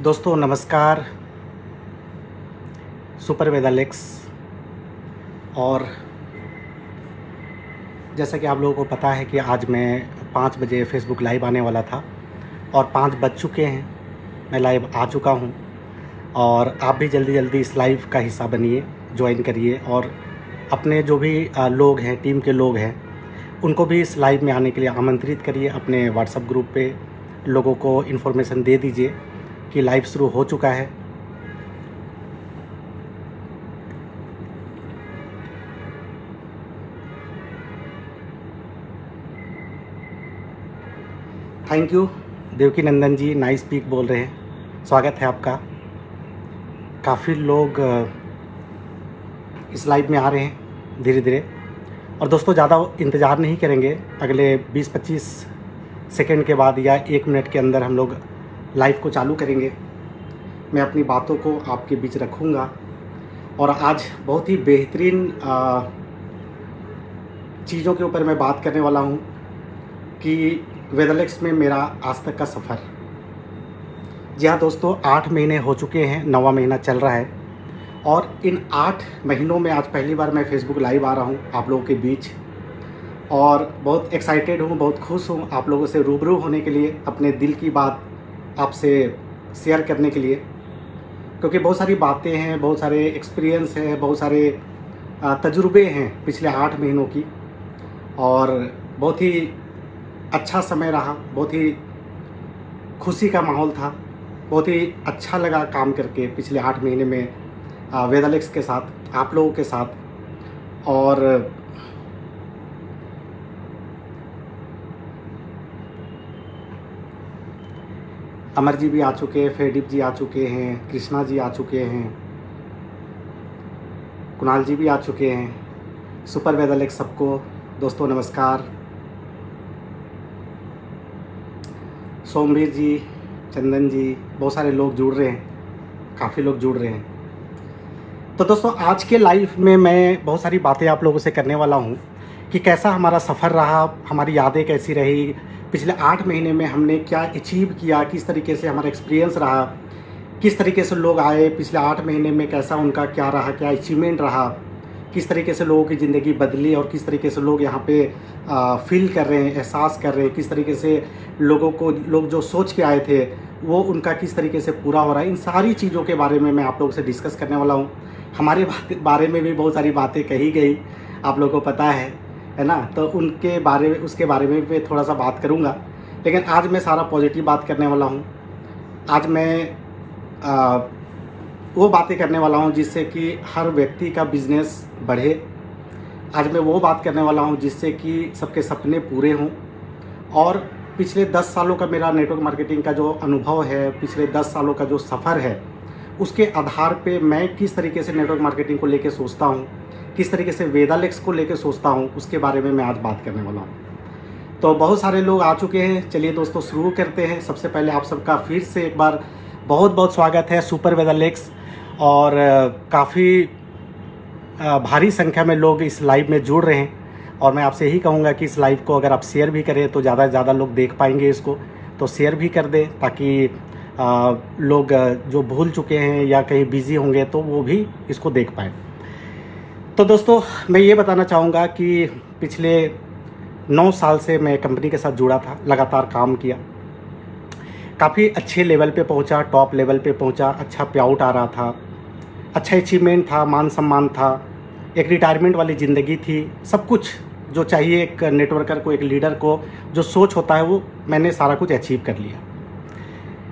दोस्तों नमस्कार। सुपर वेदालेक्स। और जैसा कि आप लोगों को पता है कि आज मैं 5 बजे फेसबुक लाइव आने वाला था और 5 बज चुके हैं, मैं लाइव आ चुका हूं। और आप भी जल्दी जल्दी इस लाइव का हिस्सा बनिए, ज्वाइन करिए और अपने जो भी लोग हैं, टीम के लोग हैं, उनको भी इस लाइव में आने के लिए आमंत्रित करिए। अपने व्हाट्सएप ग्रुप पे लोगों को इन्फॉर्मेशन दे दीजिए कि लाइव शुरू हो चुका है। Thank you Devaki Nandan ji, nice speak बोल रहे हैं, स्वागत है आपका। काफ़ी लोग इस लाइव में आ रहे हैं धीरे धीरे। और दोस्तों ज़्यादा इंतज़ार नहीं करेंगे, अगले 20-25 सेकंड के बाद या 1 मिनट के अंदर हम लोग लाइव को चालू करेंगे। मैं अपनी बातों को आपके बीच रखूँगा और आज बहुत ही बेहतरीन चीज़ों के ऊपर मैं बात करने वाला हूँ कि वेदालेक्स में मेरा आज तक का सफ़र। जी हाँ दोस्तों, 8 महीने हो चुके हैं, 9वां महीना चल रहा है और इन 8 महीनों में आज पहली बार मैं फेसबुक लाइव आ रहा हूँ आप लोगों के बीच। और बहुत एक्साइटेड हूँ, बहुत खुश हूँ आप लोगों से रूबरू होने के लिए, अपने दिल की बात आपसे शेयर करने के लिए। क्योंकि बहुत सारी बातें हैं, बहुत सारे एक्सपीरियंस हैं, बहुत सारे तजुर्बे हैं पिछले 8 महीनों की। और बहुत ही अच्छा समय रहा, बहुत ही खुशी का माहौल था, बहुत ही अच्छा लगा काम करके पिछले 8 महीने में वेदालेक्स के साथ, आप लोगों के साथ। और अमर जी भी आ चुके हैं, फेदीप जी आ चुके हैं, कृष्णा जी आ चुके हैं, कुणाल जी भी आ चुके हैं। सुपर वेदालेक्स सबको दोस्तों नमस्कार। सोमवीर जी, चंदन जी, बहुत सारे लोग जुड़ रहे हैं, काफ़ी लोग जुड़ रहे हैं। तो दोस्तों आज के लाइव में मैं बहुत सारी बातें आप लोगों से करने वाला हूँ कि कैसा हमारा सफ़र रहा, हमारी यादें कैसी रही, पिछले 8 महीने में हमने क्या अचीव किया, किस तरीके से हमारा एक्सपीरियंस रहा, किस तरीके से लोग आए पिछले 8 महीने में, कैसा उनका क्या रहा, क्या अचीवमेंट रहा, किस तरीके से लोगों की ज़िंदगी बदली और किस तरीके से लोग यहाँ पे फील कर रहे हैं, एहसास कर रहे हैं, किस तरीके से लोग जो सोच के आए थे वो उनका किस तरीके से पूरा हो रहा है। इन सारी चीज़ों के बारे में मैं आप लोगों से डिस्कस करने वाला हूँ। हमारे बारे में भी बहुत सारी बातें कही गई, आप लोगों को पता है ना, तो उसके बारे में भी थोड़ा सा बात करूँगा। लेकिन आज मैं सारा पॉजिटिव बात करने वाला हूँ। आज मैं वो बातें करने वाला हूँ जिससे कि हर व्यक्ति का बिजनेस बढ़े। आज मैं वो बात करने वाला हूँ जिससे कि सबके सपने पूरे हों। और पिछले 10 सालों का मेरा नेटवर्क मार्केटिंग का जो अनुभव है, पिछले 10 सालों का जो सफ़र है, उसके आधार पे मैं किस तरीके से नेटवर्क मार्केटिंग को लेके सोचता हूँ, किस तरीके से वेदालेक्स को लेके सोचता हूँ, उसके बारे में मैं आज बात करने वाला हूँ। तो बहुत सारे लोग आ चुके हैं, चलिए दोस्तों शुरू करते हैं। सबसे पहले आप सबका फिर से एक बार बहुत बहुत स्वागत है सुपर वेदालेक्स। और काफ़ी भारी संख्या में लोग इस लाइव में जुड़ रहे हैं और मैं आपसे यही कहूँगा कि इस लाइव को अगर आप शेयर भी करें तो ज़्यादा से ज़्यादा लोग देख पाएंगे इसको, तो शेयर भी कर दें ताकि लोग जो भूल चुके हैं या कहीं बिज़ी होंगे तो वो भी इसको देख पाएँ। तो दोस्तों मैं ये बताना चाहूँगा कि पिछले 9 साल से मैं कंपनी के साथ जुड़ा था, लगातार काम किया, काफ़ी अच्छे लेवल पे पहुँचा, टॉप लेवल पे पहुँचा, अच्छा पे आउट आ रहा था, अच्छा अचीवमेंट था, मान सम्मान था, एक रिटायरमेंट वाली ज़िंदगी थी, सब कुछ जो चाहिए एक नेटवर्कर को, एक लीडर को जो सोच होता है वो मैंने सारा कुछ अचीव कर लिया।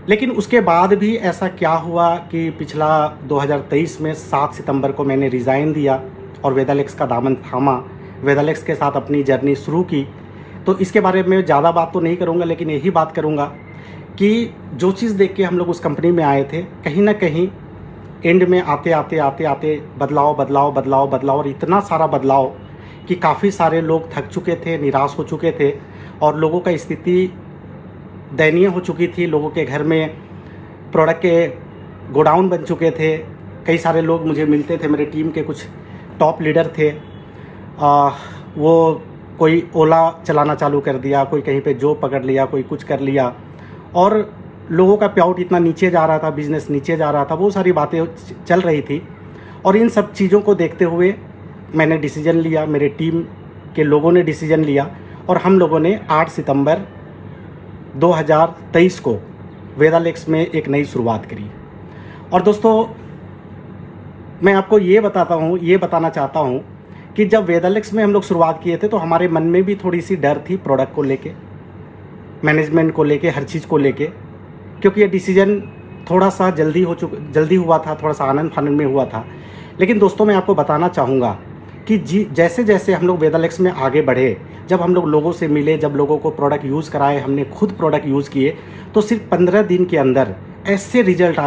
लेकिन उसके बाद भी ऐसा क्या हुआ कि पिछला 2023 में 7 सितंबर को मैंने रिज़ाइन दिया और वेदालेक्स का दामन थामा, वेदालेक्स के साथ अपनी जर्नी शुरू की। तो इसके बारे में ज़्यादा बात तो नहीं करूँगा, लेकिन यही बात करूँगा कि जो चीज़ देख के हम लोग उस कंपनी में आए थे, कहीं ना कहीं एंड में आते आते बदलाव और इतना सारा बदलाव कि काफ़ी सारे लोग थक चुके थे, निराश हो चुके थे और लोगों का स्थिति दयनीय हो चुकी थी। लोगों के घर में प्रोडक्ट के गोडाउन बन चुके थे। कई सारे लोग मुझे मिलते थे, मेरे टीम के कुछ टॉप लीडर थे, वो कोई ओला चलाना चालू कर दिया, कोई कहीं पे जॉब पकड़ लिया, कोई कुछ कर लिया और लोगों का पे आउट इतना नीचे जा रहा था, बिज़नेस नीचे जा रहा था, बहुत सारी बातें चल रही थी। और इन सब चीज़ों को देखते हुए मैंने डिसीजन लिया, मेरे टीम के लोगों ने डिसीजन लिया और हम लोगों ने 8 सितंबर 2023 को वेदालेक्स में एक नई शुरुआत करी। और दोस्तों, मैं आपको ये बताना चाहता हूँ कि जब वेदालेक्स में हम लोग शुरुआत किए थे तो हमारे मन में भी थोड़ी सी डर थी प्रोडक्ट को लेके, मैनेजमेंट को लेके, हर चीज़ को लेके, क्योंकि ये डिसीजन थोड़ा सा जल्दी हुआ था, थोड़ा सा आनंद फानंद में हुआ था। लेकिन दोस्तों, मैं आपको बताना चाहूँगा कि जैसे जैसे हम लोग वेदालेक्स में आगे बढ़े, जब हम लोग लोगों से मिले, जब लोगों को प्रोडक्ट यूज़ कराए, हमने खुद प्रोडक्ट यूज़ किए, तो सिर्फ 15 दिन के अंदर ऐसे रिजल्ट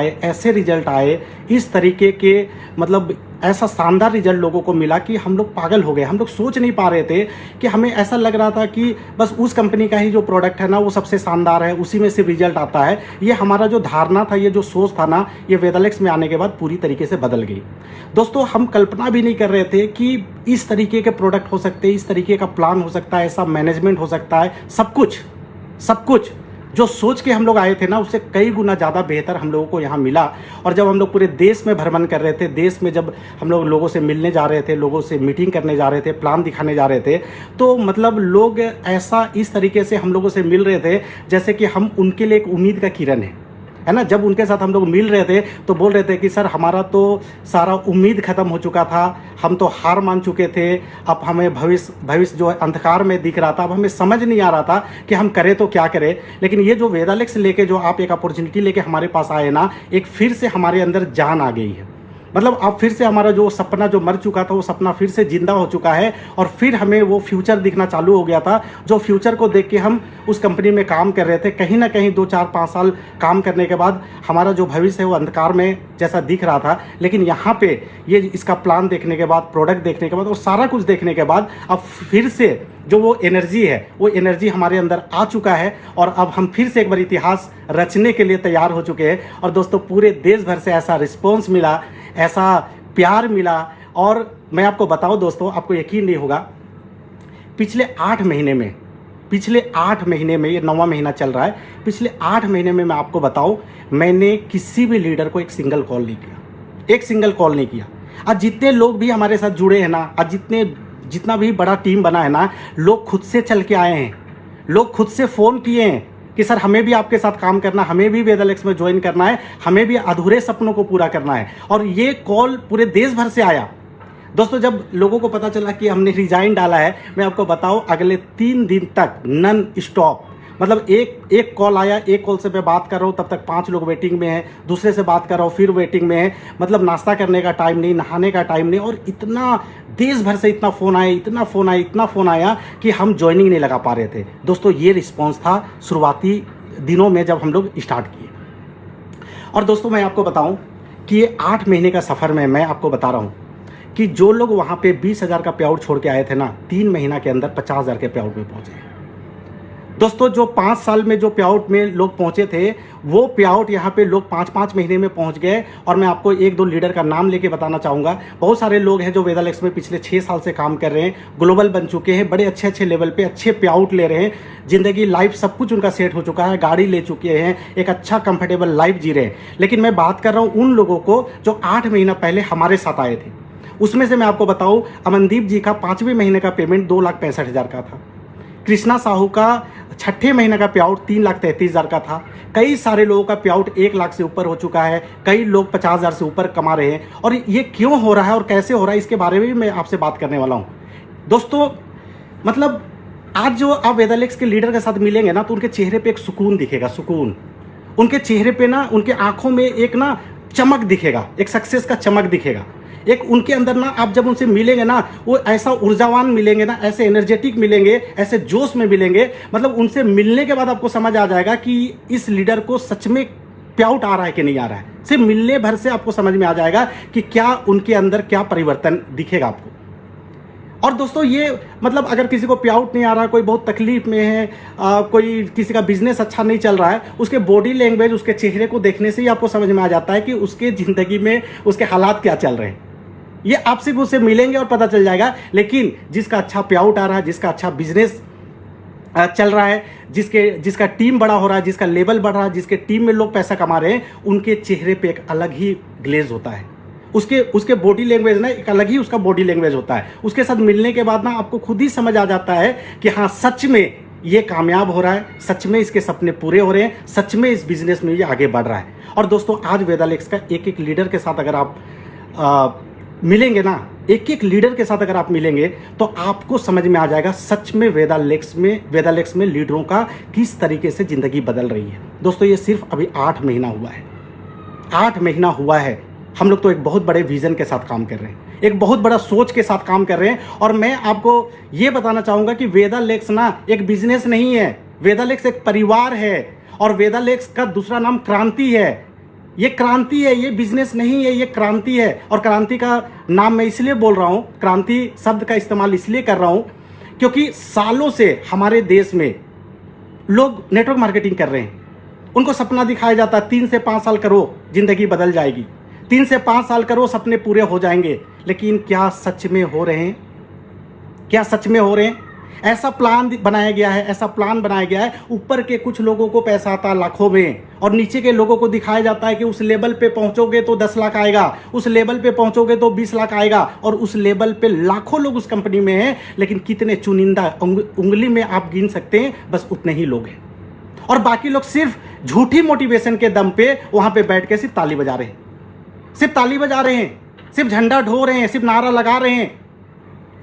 आए, इस तरीके के मतलब ऐसा शानदार रिजल्ट लोगों को मिला कि हम लोग पागल हो गए। हम लोग सोच नहीं पा रहे थे कि हमें ऐसा लग रहा था कि बस उस कंपनी का ही जो प्रोडक्ट है ना वो सबसे शानदार है, उसी में से रिजल्ट आता है। ये हमारा जो धारणा था, ये जो सोच था ना, ये वेदालेक्स में आने के बाद पूरी तरीके से बदल गई। दोस्तों, हम कल्पना भी नहीं कर रहे थे कि इस तरीके के प्रोडक्ट हो सकते हैं, इस तरीके का प्लान हो सकता है, ऐसा मैनेजमेंट हो सकता है। सब कुछ जो सोच के हम लोग आए थे ना, उससे कई गुना ज़्यादा बेहतर हम लोगों को यहाँ मिला। और जब हम लोग पूरे देश में भ्रमण कर रहे थे, देश में जब हम लोग लोगों से मिलने जा रहे थे, लोगों से मीटिंग करने जा रहे थे, प्लान दिखाने जा रहे थे, तो मतलब लोग ऐसा इस तरीके से हम लोगों से मिल रहे थे जैसे कि हम उनके लिए एक उम्मीद का किरण है ना। जब उनके साथ हम लोग मिल रहे थे तो बोल रहे थे कि सर, हमारा तो सारा उम्मीद ख़त्म हो चुका था, हम तो हार मान चुके थे, अब हमें भविष्य जो अंधकार में दिख रहा था, अब हमें समझ नहीं आ रहा था कि हम करें तो क्या करें। लेकिन ये जो वेदालेक्स लेके जो आप एक अपॉर्चुनिटी लेके हमारे पास आए ना, एक फिर से हमारे अंदर जान आ गई है। मतलब अब फिर से हमारा जो सपना जो मर चुका था, वो सपना फिर से जिंदा हो चुका है और फिर हमें वो फ्यूचर दिखना चालू हो गया था, जो फ्यूचर को देख के हम उस कंपनी में काम कर रहे थे। कहीं ना कहीं 2, 4, 5 साल काम करने के बाद हमारा जो भविष्य है वो अंधकार में जैसा दिख रहा था। लेकिन यहाँ पे ये इसका प्लान देखने के बाद, प्रोडक्ट देखने के बाद और सारा कुछ देखने के बाद अब फिर से जो वो एनर्जी है, वो एनर्जी हमारे अंदर आ चुका है और अब हम फिर से एक बार इतिहास रचने के लिए तैयार हो चुके हैं। और दोस्तों, पूरे देश भर से ऐसा रिस्पॉन्स मिला, ऐसा प्यार मिला। और मैं आपको बताऊं दोस्तों, आपको यकीन नहीं होगा, पिछले 8 महीने में, ये 9वां महीना चल रहा है, पिछले 8 महीने में मैं आपको बताऊं, मैंने किसी भी लीडर को एक सिंगल कॉल नहीं किया। आज जितने लोग भी हमारे साथ जुड़े हैं ना, आज जितना भी बड़ा टीम बना है ना, लोग खुद से चल के आए हैं, लोग खुद से फ़ोन किए हैं कि सर, हमें भी आपके साथ काम करना, हमें भी वेदालेक्स में ज्वाइन करना है, हमें भी अधूरे सपनों को पूरा करना है। और ये कॉल पूरे देश भर से आया। दोस्तों, जब लोगों को पता चला कि हमने रिजाइन डाला है, मैं आपको बताऊं, अगले 3 दिन तक नन स्टॉप, मतलब एक कॉल आया, एक कॉल से मैं बात कर रहा हूँ, तब तक 5 लोग वेटिंग में हैं, दूसरे से बात कर रहा हूँ, फिर वेटिंग में है। मतलब नाश्ता करने का टाइम नहीं, नहाने का टाइम नहीं। और इतना देश भर से इतना फ़ोन आया कि हम ज्वाइनिंग नहीं लगा पा रहे थे। दोस्तों, ये रिस्पॉन्स था शुरुआती दिनों में जब हम लोग स्टार्ट किए। और दोस्तों, मैं आपको बताऊं कि ये 8 महीने का सफ़र में मैं आपको बता रहा हूं कि जो लोग वहां पे 20,000 का पे आउट छोड़ के आए थे ना, 3 महीना के अंदर 50,000 के पे आउट में पहुंचे। दोस्तों, जो 5 साल में जो पे आउट में लोग पहुंचे थे, वो पे आउट यहाँ पे लोग 5-5 महीने में पहुंच गए। और मैं आपको 1-2 लीडर का नाम लेके बताना चाहूँगा। बहुत सारे लोग हैं जो वेदालेक्स में पिछले 6 साल से काम कर रहे हैं, ग्लोबल बन चुके हैं, बड़े अच्छे लेवल पे अच्छे पे आउट ले रहे हैं, जिंदगी लाइफ सब कुछ उनका सेट हो चुका है, गाड़ी ले चुके हैं, एक अच्छा कंफर्टेबल लाइफ जी रहे हैं। लेकिन मैं बात कर रहा हूँ उन लोगों को जो 8 महीना पहले हमारे साथ आए थे। उसमें से मैं आपको बताऊँ, अमनदीप जी का 5वें महीने का पेमेंट 2,65,000 का था। कृष्णा साहू का 6ठे महीने का पे आउट 3,33,000 का था। कई सारे लोगों का पे आउट 1 लाख से ऊपर हो चुका है, कई लोग 50,000 से ऊपर कमा रहे हैं। और ये क्यों हो रहा है और कैसे हो रहा है, इसके बारे में भी मैं आपसे बात करने वाला हूँ। दोस्तों, मतलब आज जो आप वेदालेक्स के लीडर के साथ मिलेंगे ना, तो उनके चेहरे पे एक सुकून दिखेगा, सुकून। उनके चेहरे पे ना, उनके आंखों में एक ना चमक दिखेगा, एक सक्सेस का चमक दिखेगा। एक उनके अंदर ना, आप जब उनसे मिलेंगे ना, वो ऐसा ऊर्जावान मिलेंगे ना, ऐसे एनर्जेटिक मिलेंगे, ऐसे जोश में मिलेंगे। मतलब उनसे मिलने के बाद आपको समझ आ जाएगा कि इस लीडर को सच में पे आउट आ रहा है कि नहीं आ रहा है। सिर्फ मिलने भर से आपको समझ में आ जाएगा कि क्या उनके अंदर क्या परिवर्तन दिखेगा आपको। और दोस्तों, ये मतलब अगर किसी को पे आउट नहीं आ रहा, कोई बहुत तकलीफ में है, कोई किसी का बिजनेस अच्छा नहीं चल रहा है, उसके बॉडी लैंग्वेज, उसके चेहरे को देखने से ही आपको समझ में आ जाता है कि उसके ज़िंदगी में उसके हालात क्या चल रहे हैं। ये आप सिर्फ उससे मिलेंगे और पता चल जाएगा। लेकिन जिसका अच्छा पे आउट आ रहा है, जिसका अच्छा बिजनेस चल रहा है, जिसका टीम बड़ा हो रहा है, जिसका लेवल बढ़ रहा है, जिसके टीम में लोग पैसा कमा रहे हैं, उनके चेहरे पे एक अलग ही ग्लेज होता है। उसके बॉडी लैंग्वेज ना एक अलग ही उसका बॉडी लैंग्वेज होता है। उसके साथ मिलने के बाद ना आपको खुद ही समझ आ जाता है कि हाँ, सच में ये कामयाब हो रहा है, सच में इसके सपने पूरे हो रहे हैं, सच में इस बिजनेस में ये आगे बढ़ रहा है। और दोस्तों, आज वेदालेक्स का एक एक लीडर के साथ अगर आप मिलेंगे ना, एक एक लीडर के साथ अगर आप मिलेंगे तो आपको समझ में आ जाएगा सच में वेदालेक्स में लीडरों का किस तरीके से जिंदगी बदल रही है। दोस्तों, ये सिर्फ अभी 8 महीना हुआ है, 8 महीना हुआ है। हम लोग तो एक बहुत बड़े विजन के साथ काम कर रहे हैं, एक बहुत बड़ा सोच के साथ काम कर रहे हैं। और मैं आपको ये बताना चाहूँगा कि वेदालेक्स ना एक बिजनेस नहीं है, वेदालेक्स एक परिवार है। और वेदालेक्स का दूसरा नाम क्रांति है। ये क्रांति है, ये बिजनेस नहीं है, ये क्रांति है। और क्रांति का नाम मैं इसलिए बोल रहा हूँ, क्रांति शब्द का इस्तेमाल इसलिए कर रहा हूँ क्योंकि सालों से हमारे देश में लोग नेटवर्क मार्केटिंग कर रहे हैं। उनको सपना दिखाया जाता है 3 से 5 साल करो, जिंदगी बदल जाएगी, 3 से 5 साल करो, सपने पूरे हो जाएंगे। लेकिन क्या सच में हो रहे हैं? क्या सच में हो रहे हैं? ऐसा प्लान बनाया गया है, ऐसा प्लान बनाया गया है, ऊपर के कुछ लोगों को पैसा आता है लाखों में, और नीचे के लोगों को दिखाया जाता है कि उस लेवल पे पहुंचोगे तो 10 लाख आएगा, उस लेवल पे पहुंचोगे तो 20 लाख आएगा। और उस लेवल पे लाखों लोग उस कंपनी में हैं, लेकिन कितने चुनिंदा, उंगली में आप गिन सकते हैं, बस उतने ही लोग हैं। और बाकी लोग सिर्फ झूठी मोटिवेशन के दम पे वहां पे बैठ के सिर्फ ताली बजा रहे हैं, सिर्फ ताली बजा रहे हैं, सिर्फ झंडा ढो रहे हैं, सिर्फ नारा लगा रहे हैं।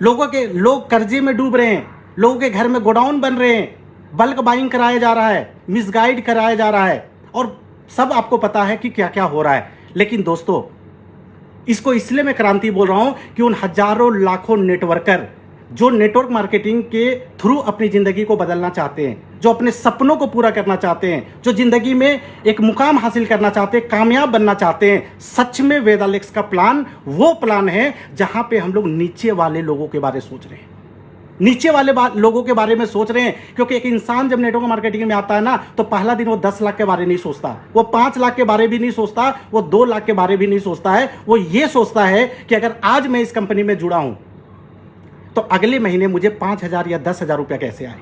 लोग कर्जे में डूब रहे हैं, लोगों के घर में गोडाउन बन रहे हैं, बल्क बाइंग कराया जा रहा है, मिसगाइड कराया जा रहा है, और सब आपको पता है कि क्या क्या हो रहा है। लेकिन दोस्तों, इसको इसलिए मैं क्रांति बोल रहा हूं कि उन हजारों लाखों नेटवर्कर जो नेटवर्क मार्केटिंग के थ्रू अपनी जिंदगी को बदलना चाहते हैं, जो अपने सपनों को पूरा करना चाहते हैं, जो जिंदगी में एक मुकाम हासिल करना चाहते हैं, कामयाब बनना चाहते हैं, सच में वेदालेक्स का प्लान वो प्लान है जहां पे हम लोग नीचे वाले लोगों के बारे में सोच रहे हैं, नीचे वाले लोगों के बारे में सोच रहे हैं। क्योंकि एक इंसान जब नेटवर्क मार्केटिंग में आता है ना, तो पहला दिन वो 10 लाख के बारे नहीं सोचता, वो 5 लाख के बारे भी नहीं सोचता, वो 2 लाख के बारे भी नहीं सोचता है। वो ये सोचता है कि अगर आज मैं इस कंपनी में जुड़ा हूं तो अगले महीने मुझे 5,000 या 10,000 रुपया कैसे आए,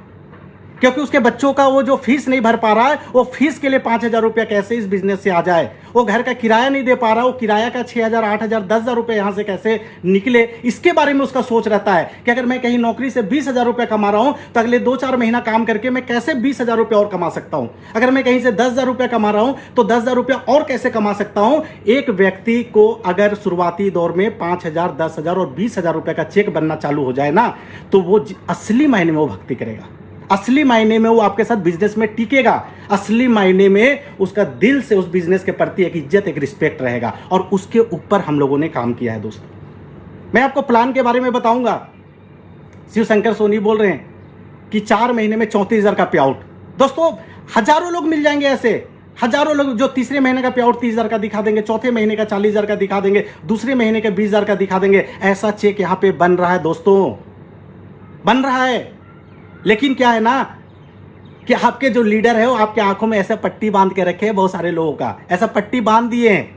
क्योंकि उसके बच्चों का वो जो फीस नहीं भर पा रहा है, वो फीस के लिए 5,000 रुपया कैसे इस बिजनेस से आ जाए। वो घर का किराया नहीं दे पा रहा, वो किराया का 6,000, 8,000, 10,000 रुपये यहाँ से कैसे निकले, इसके बारे में उसका सोच रहता है कि अगर मैं कहीं नौकरी से 20,000 रुपया कमा रहा हूँ तो अगले 2-4 महीना काम करके मैं कैसे 20,000 रुपया और कमा सकता हूँ। अगर मैं कहीं से 10,000 रुपया कमा रहा हूँ तो 10,000 रुपया और कैसे कमा सकता हूँ। एक व्यक्ति को अगर शुरुआती दौर में 5,000, 10,000 और 20,000 रुपये का चेक बनना चालू हो जाए ना, तो वो असली मायने में वो भक्ति करेगा, असली मायने में वो आपके साथ बिजनेस में टिकेगा, असली मायने में उसका दिल से उस बिजनेस के प्रति एक इज्जत, एक रिस्पेक्ट रहेगा। और उसके ऊपर हम लोगों ने काम किया है। दोस्तों, मैं आपको प्लान के बारे में बताऊंगा। शिव शंकर सोनी बोल रहे हैं कि 4 महीने में 34,000 का पे आउट। दोस्तों, हजारों लोग मिल जाएंगे ऐसे, हजारों लोग जो तीसरे महीने का पे आउट 30,000 का दिखा देंगे, चौथे महीने का 40,000 का दिखा देंगे, दूसरे महीने का 20,000 का दिखा देंगे। ऐसा चेक यहां पे बन रहा है दोस्तों, बन रहा है। लेकिन क्या है ना कि आपके जो लीडर है वो आपके आंखों में ऐसा पट्टी बांध के रखे हैं, बहुत सारे लोगों का ऐसा पट्टी बांध दिए हैं,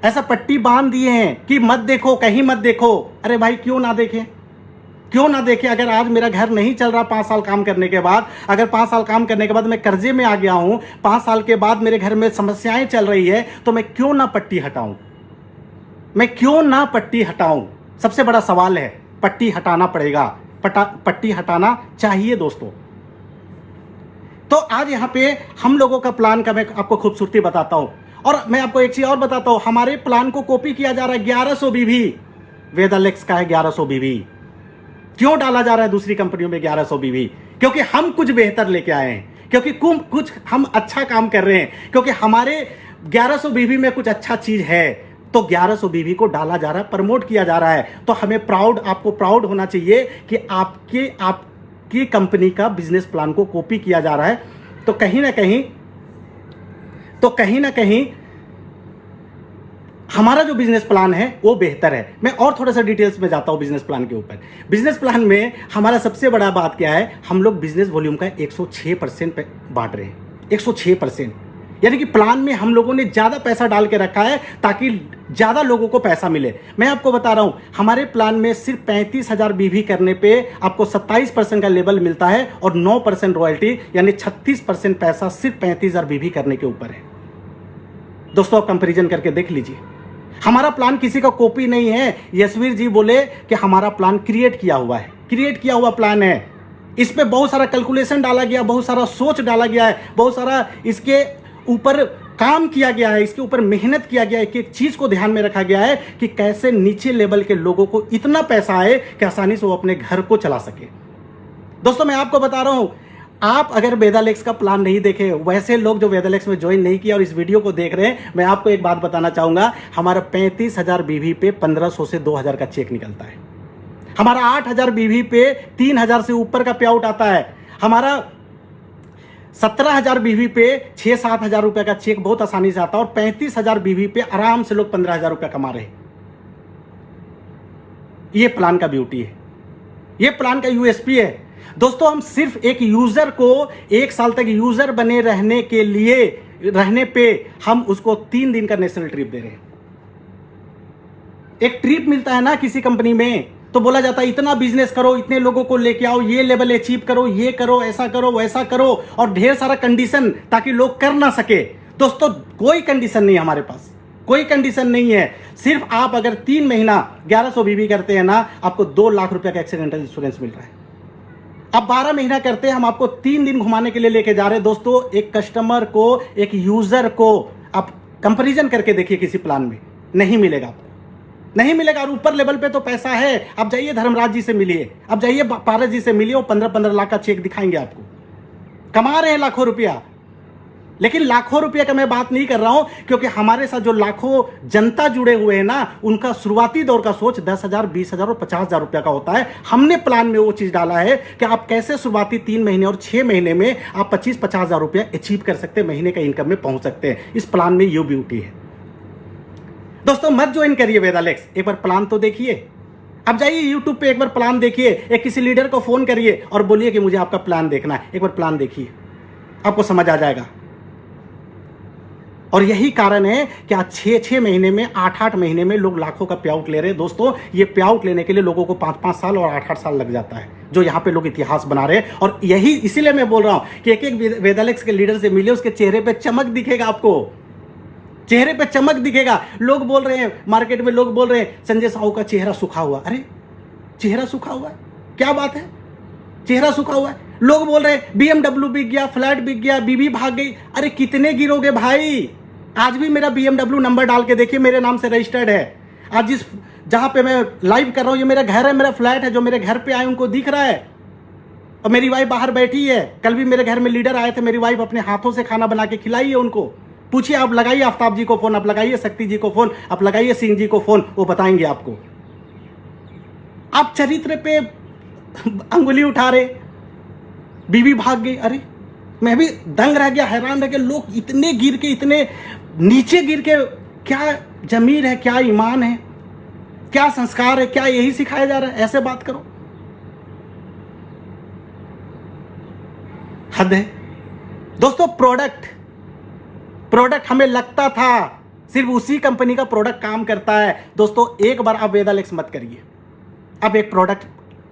ऐसा पट्टी बांध दिए हैं कि मत देखो, कहीं मत देखो। अरे भाई, क्यों ना देखें, क्यों ना देखें। अगर आज मेरा घर नहीं चल रहा 5 साल काम करने के बाद, अगर 5 साल काम करने के बाद मैं कर्जे में आ गया हूं, 5 साल के बाद मेरे घर में समस्याएं चल रही है, तो मैं क्यों ना पट्टी हटाऊं, मैं क्यों ना पट्टी हटाऊं। सबसे बड़ा सवाल है, पट्टी हटाना पड़ेगा, पट्टी हटाना चाहिए दोस्तों। तो आज यहां पे हम लोगों का प्लान का मैं आपको खूबसूरती बताता हूं। और मैं आपको एक चीज और बताता हूं, हमारे प्लान को कॉपी किया जा रहा है। 1100 बीवी वेदालेक्स का है, 1100 बीवी। क्यों डाला जा रहा है दूसरी कंपनियों में 1100 बीवी? क्योंकि हम कुछ बेहतर लेके आए हैं, क्योंकि कुछ हम अच्छा काम कर रहे हैं, क्योंकि हमारे 1100 बीवी में कुछ अच्छा चीज है। तो 1100 बीवी को डाला जा रहा है, प्रमोट किया जा रहा है। तो हमें आपको प्राउड होना चाहिए कि आपकी कंपनी का बिजनेस प्लान को कॉपी किया जा रहा है। तो कहीं ना कहीं हमारा जो बिजनेस प्लान है वो बेहतर है। मैं और थोड़ा सा डिटेल्स में जाता हूं बिजनेस प्लान के ऊपर। बिजनेस प्लान में हमारा सबसे बड़ा बात क्या है, हम लोग बिजनेस वॉल्यूम का 106% बांट रहे हैं। 106%। यानी कि प्लान में हम लोगों ने ज़्यादा पैसा डाल के रखा है ताकि ज़्यादा लोगों को पैसा मिले। मैं आपको बता रहा हूं, हमारे प्लान में सिर्फ 35,000 बीवी करने पे आपको 27% का लेवल मिलता है और 9% रॉयल्टी, यानी 36% पैसा सिर्फ 35,000 बीवी करने के ऊपर है। दोस्तों, आप कंपेरिजन करके देख लीजिए। हमारा प्लान किसी का कॉपी नहीं है। यशवीर जी बोले कि हमारा प्लान क्रिएट किया हुआ है, क्रिएट किया हुआ प्लान है। इस पे बहुत सारा कैलकुलेशन डाला गया, बहुत सारा सोच डाला गया है, बहुत सारा इसके ऊपर काम किया गया है, इसके ऊपर मेहनत किया गया है। एक चीज को ध्यान में रखा गया है कि कैसे नीचे लेवल के लोगों को इतना पैसा आए कि आसानी से वो अपने घर को चला सके। दोस्तों, मैं आपको बता रहा हूं, आप अगर वेदालेक्स का प्लान नहीं देखे, वैसे लोग जो वेदालेक्स में ज्वाइन नहीं किया और इस वीडियो को देख रहे हैं, मैं आपको एक बात बताना चाहूंगा। हमारा 35,000 बीवी पे 1,500 से 2,000 का चेक निकलता है। हमारा 8,000 बीवी पे 3,000 से ऊपर का पे आउट आता है। हमारा 17,000 बीवी पे 6-7 हजार रुपए का चेक बहुत आसानी से आता है और 35,000 बीवी पे आराम से लोग 15,000 रुपया कमा रहे हैं। ये प्लान का ब्यूटी है, ये प्लान का यूएसपी है। दोस्तों, हम सिर्फ एक यूजर को 1 साल तक यूजर बने रहने पे हम उसको 3 दिन का नेशनल ट्रिप दे रहे हैं। एक ट्रिप मिलता है ना किसी कंपनी में, तो बोला जाता है इतना बिजनेस करो, इतने लोगों को लेके आओ, ये लेवल अचीव करो, ये करो, ऐसा करो, वैसा करो, और ढेर सारा कंडीशन ताकि लोग कर ना सके। दोस्तों, कोई कंडीशन नहीं है हमारे पास, कोई कंडीशन नहीं है। सिर्फ आप अगर 3 महीना 1100 बीवी करते हैं ना, आपको 2 लाख रुपए का एक्सीडेंटल इंश्योरेंस मिल रहा है। अब 12 महीना करते हैं, हम आपको 3 दिन घुमाने के लिए लेके जा रहे हैं। दोस्तों, एक कस्टमर को, एक यूजर को आप कंपैरिजन करके देखिए, किसी प्लान में नहीं मिलेगा, आपको नहीं मिलेगा। और ऊपर लेवल पे तो पैसा है। आप जाइए धर्मराज जी से मिलिए, आप जाइए पारस जी से मिलिए, वो 15-15 लाख का चेक दिखाएंगे आपको। कमा रहे हैं लाखों रुपया। लेकिन लाखों रुपया का मैं बात नहीं कर रहा हूं, क्योंकि हमारे साथ जो लाखों जनता जुड़े हुए हैं ना, उनका शुरुआती दौर का सोच 10,000, 20,000 और 50,000 रुपया का होता है। हमने प्लान में वो चीज डाला है कि आप कैसे शुरुआती 3 महीने और 6 महीने में आप 25-50,000 रुपया अचीव कर सकते हैं, महीने का इनकम में पहुंच सकते हैं। इस प्लान में ये ब्यूटी है। दोस्तों, मत ज्वाइन करिए वेदालेक्स, एक बार प्लान तो देखिए। अब जाइए यूट्यूब पे, एक बार प्लान देखिए, एक किसी लीडर को फोन करिए और बोलिए कि मुझे आपका प्लान देखना है। एक बार प्लान देखिए, आपको समझ आ जाएगा। और यही कारण है कि आज 6-6 महीने में, 8-8 महीने में लोग लाखों का पे आउट ले रहे हैं। दोस्तों, ये पे आउट लेने के लिए लोगों को 5-5 साल और 8-8 साल लग जाता है, जो यहाँ पे लोग इतिहास बना रहे हैं। और यही इसीलिए मैं बोल रहा हूं कि एक वेदालेक्स के लीडर से मिलिए, उसके चेहरे पे चमक दिखेगा, आपको चेहरे पे चमक दिखेगा। लोग बोल रहे हैं, मार्केट में लोग बोल रहे हैं, संजय साहू का चेहरा सूखा हुआ। अरे, चेहरा सूखा हुआ है, क्या बात है? चेहरा सूखा हुआ है। लोग बोल रहे हैं BMW बिक गया, फ्लैट बिक गया, बीवी भाग गई। अरे, कितने गिरोगे भाई? आज भी मेरा BMW नंबर डाल के देखिए, मेरे नाम से रजिस्टर्ड है। आज जहां पे मैं लाइव कर रहा हूं, ये मेरा घर है, मेरा फ्लैट है। जो मेरे घर पे आए उनको दिख रहा है। और मेरी वाइफ बाहर बैठी है। कल भी मेरे घर में लीडर आए थे, मेरी वाइफ अपने हाथों से खाना बना के खिलाई है उनको। पूछिए, आप लगाइए आफ्ताब जी को फोन, आप लगाइए शक्ति जी को फोन, आप लगाइए सिंह जी को फोन, वो बताएंगे आपको। आप चरित्र पे अंगुली उठा रहे, बीवी भाग गई। अरे, मैं भी दंग रह गया, हैरान रह गया। लोग इतने गिर के, इतने नीचे गिर के, क्या जमीर है, क्या ईमान है, क्या संस्कार है, क्या यही सिखाया जा रहा है? ऐसे बात करो, हद है। दोस्तों, प्रोडक्ट हमें लगता था सिर्फ उसी कंपनी का प्रोडक्ट काम करता है। दोस्तों, एक बार आप वेदालेक्स मत करिए। अब एक प्रोडक्ट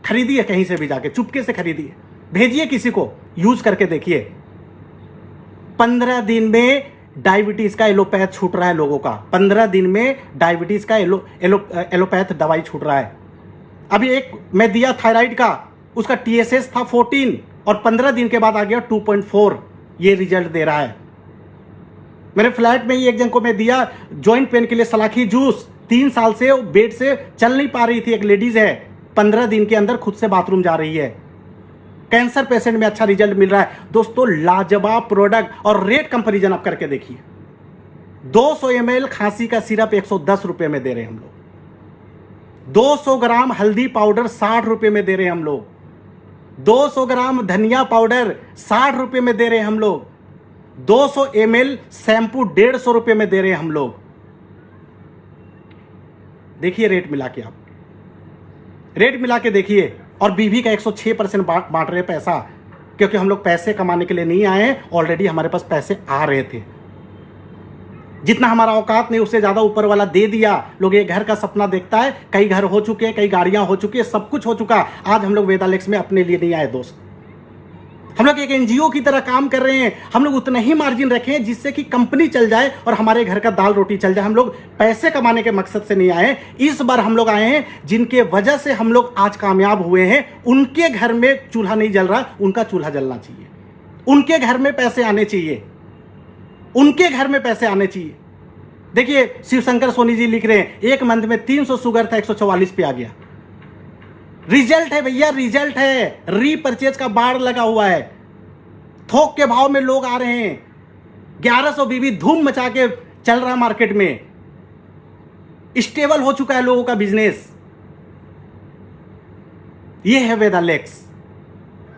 खरीदिए, कहीं से भी जाके चुपके से खरीदिए, भेजिए किसी को, यूज करके देखिए। 15 दिन में डायबिटीज का एलोपैथ छूट रहा है लोगों का। 15 दिन में डायबिटीज का एलोपैथ दवाई छूट रहा है। अभी एक मैं दिया थायराइड का, उसका TSH था 14 और 15 दिन के बाद आ गया 2.4। ये रिजल्ट दे रहा है। मेरे फ्लैट में ही एक जन को मैं दिया जॉइंट पेन के लिए सलाखी जूस। 3 साल से बेड से चल नहीं पा रही थी, एक लेडीज है, 15 दिन के अंदर खुद से बाथरूम जा रही है। कैंसर पेशेंट में अच्छा रिजल्ट मिल रहा है। दोस्तों, लाजवाब प्रोडक्ट। और रेट कंपैरिजन आप करके देखिए। 200 ml खांसी का सिरप 110 रुपए में दे रहे हैं हम लोग। 200 ग्राम हल्दी पाउडर 60 रुपए में दे रहे हैं हम लोग। 200 ग्राम धनिया पाउडर 60 रुपए में दे रहे हैं हम लोग। 200 ml शैंपू 150 रुपए में दे रहे हैं हम लोग। देखिए रेट मिला के, आप रेट मिला के देखिए। और बीवी का 106% बांट रहे पैसा, क्योंकि हम लोग पैसे कमाने के लिए नहीं आए, ऑलरेडी हमारे पास पैसे आ रहे थे। जितना हमारा औकात नहीं उससे ज़्यादा ऊपर वाला दे दिया। लोग ये घर का सपना देखता है, कई घर हो चुके हैं, कई गाड़ियां हो चुकी है, सब कुछ हो चुका। आज हम लोग वेदालेक्स में अपने लिए नहीं आए दोस्त, हम लोग एक एनजीओ की तरह काम कर रहे हैं। हम लोग उतना ही मार्जिन रखें जिससे कि कंपनी चल जाए और हमारे घर का दाल रोटी चल जाए। हम लोग पैसे कमाने के मकसद से नहीं आए। इस बार हम लोग आए हैं जिनके वजह से हम लोग आज कामयाब हुए हैं। उनके घर में चूल्हा नहीं जल रहा, उनका चूल्हा जलना चाहिए। उनके घर में पैसे आने चाहिए, उनके घर में पैसे आने चाहिए। देखिए शिवशंकर सोनी जी लिख रहे हैं, एक मंथ में 300 शुगर था 144 पे आ गया। रिजल्ट है भैया, रिजल्ट है। रीपरचेज का बाढ़ लगा हुआ है, थोक के भाव में लोग आ रहे हैं। 1100 बीबी धूम मचा के चल रहा है मार्केट में, स्टेबल हो चुका है लोगों का बिजनेस। ये है वेदालेक्स।